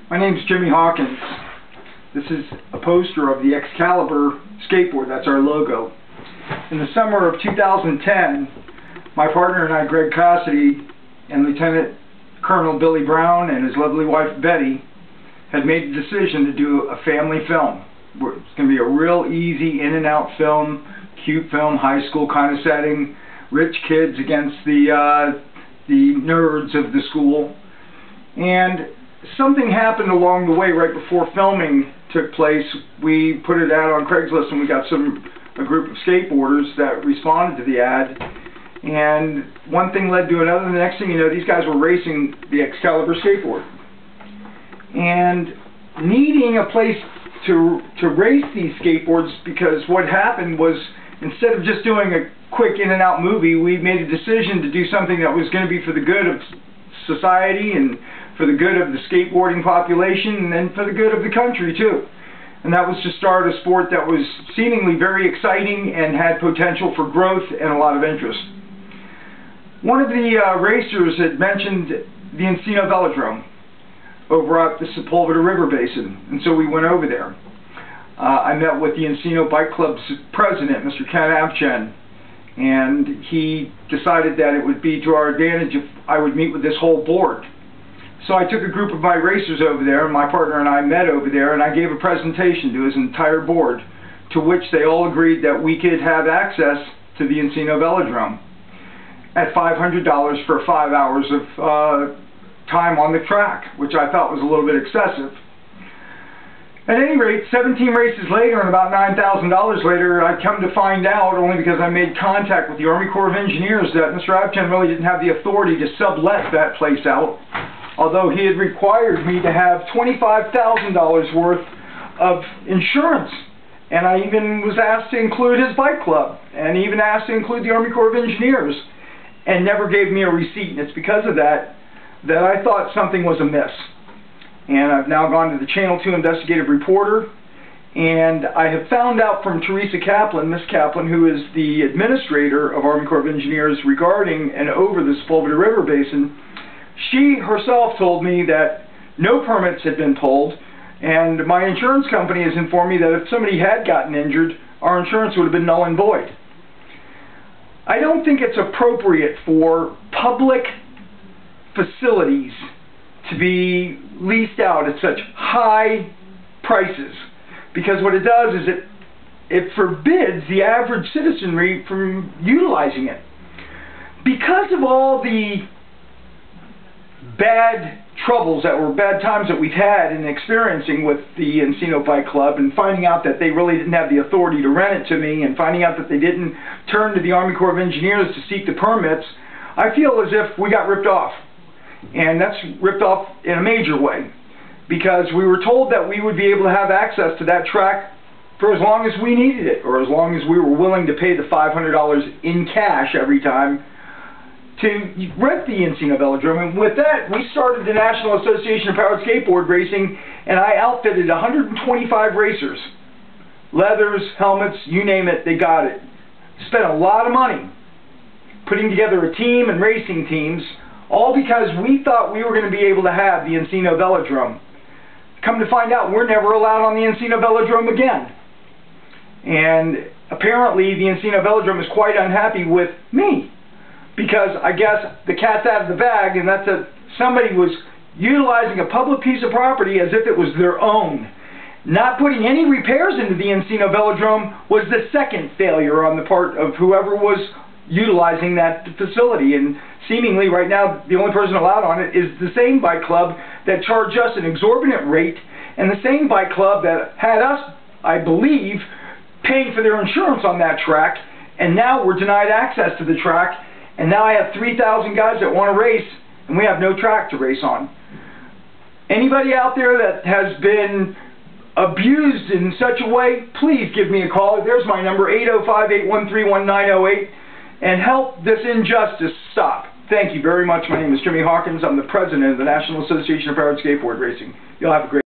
My name's Jimmy Hawkins. This is a poster of the Excalibur skateboard. That's our logo. In the summer of 2010, my partner and I, Greg Cassidy, and Lieutenant Colonel Billy Brown and his lovely wife Betty had made the decision to do a family film. It's going to be a real easy in and out film, cute film, high school kind of setting, rich kids against the nerds of the school. And something happened along the way right before filming took place. We put it out on Craigslist and we got a group of skateboarders that responded to the ad, and one thing led to another. The next thing you know, these guys were racing the Excalibur skateboard and needing a place to race these skateboards, because what happened was, instead of just doing a quick in and out movie, we made a decision to do something that was going to be for the good of society and for the good of the skateboarding population, and then for the good of the country too. And that was to start a sport that was seemingly very exciting and had potential for growth and a lot of interest. One of the racers had mentioned the Encino Velodrome over at the Sepulveda River Basin, and so we went over there. I met with the Encino Bike Club's president, Mr. Ken Abchen, and he decided that it would be to our advantage if I would meet with this whole board. So I took a group of my racers over there, and my partner and I met over there, and I gave a presentation to his entire board, to which they all agreed that we could have access to the Encino Velodrome at $500 for 5 hours of time on the track, which I thought was a little bit excessive. At any rate, 17 races later and about $9,000 later, I come to find out, only because I made contact with the Army Corps of Engineers, that Mr. Abchen really didn't have the authority to sublet that place out, although he had required me to have $25,000 worth of insurance. And I even was asked to include his bike club, and even asked to include the Army Corps of Engineers, and never gave me a receipt. And it's because of that that I thought something was amiss. And I've now gone to the Channel 2 investigative reporter, and I have found out from Teresa Kaplan, Miss Kaplan, who is the administrator of Army Corps of Engineers regarding and over the Sepulveda River Basin. She herself told me that no permits had been pulled, and my insurance company has informed me that if somebody had gotten injured, our insurance would have been null and void. I don't think it's appropriate for public facilities to be leased out at such high prices, because what it does is it forbids the average citizenry from utilizing it. Because of all the bad times that we've had in experiencing with the Encino Bike Club, and finding out that they really didn't have the authority to rent it to me, and finding out that they didn't turn to the Army Corps of Engineers to seek the permits, I feel as if we got ripped off. And that's ripped off in a major way, because we were told that we would be able to have access to that track for as long as we needed it, or as long as we were willing to pay the $500 in cash every time to rent the Encino Velodrome. And with that, we started the National Association of Powered Skateboard Racing, and I outfitted 125 racers. Leathers, helmets, you name it, they got it. Spent a lot of money putting together a team and racing teams, all because we thought we were going to be able to have the Encino Velodrome. Come to find out, we're never allowed on the Encino Velodrome again. And apparently the Encino Velodrome is quite unhappy with me, because I guess the cat's out of the bag, and that's that somebody was utilizing a public piece of property as if it was their own. Not putting any repairs into the Encino Velodrome was the second failure on the part of whoever was utilizing that facility. And seemingly right now the only person allowed on it is the same bike club that charged us an exorbitant rate, and the same bike club that had us, I believe, paying for their insurance on that track, and now we're denied access to the track. And now I have 3,000 guys that want to race, and we have no track to race on. Anybody out there that has been abused in such a way, please give me a call. There's my number, 805-813-1908, and help this injustice stop. Thank you very much. My name is Jimmy Hawkins. I'm the president of the National Association of Powered Skateboard Racing. You'll have a great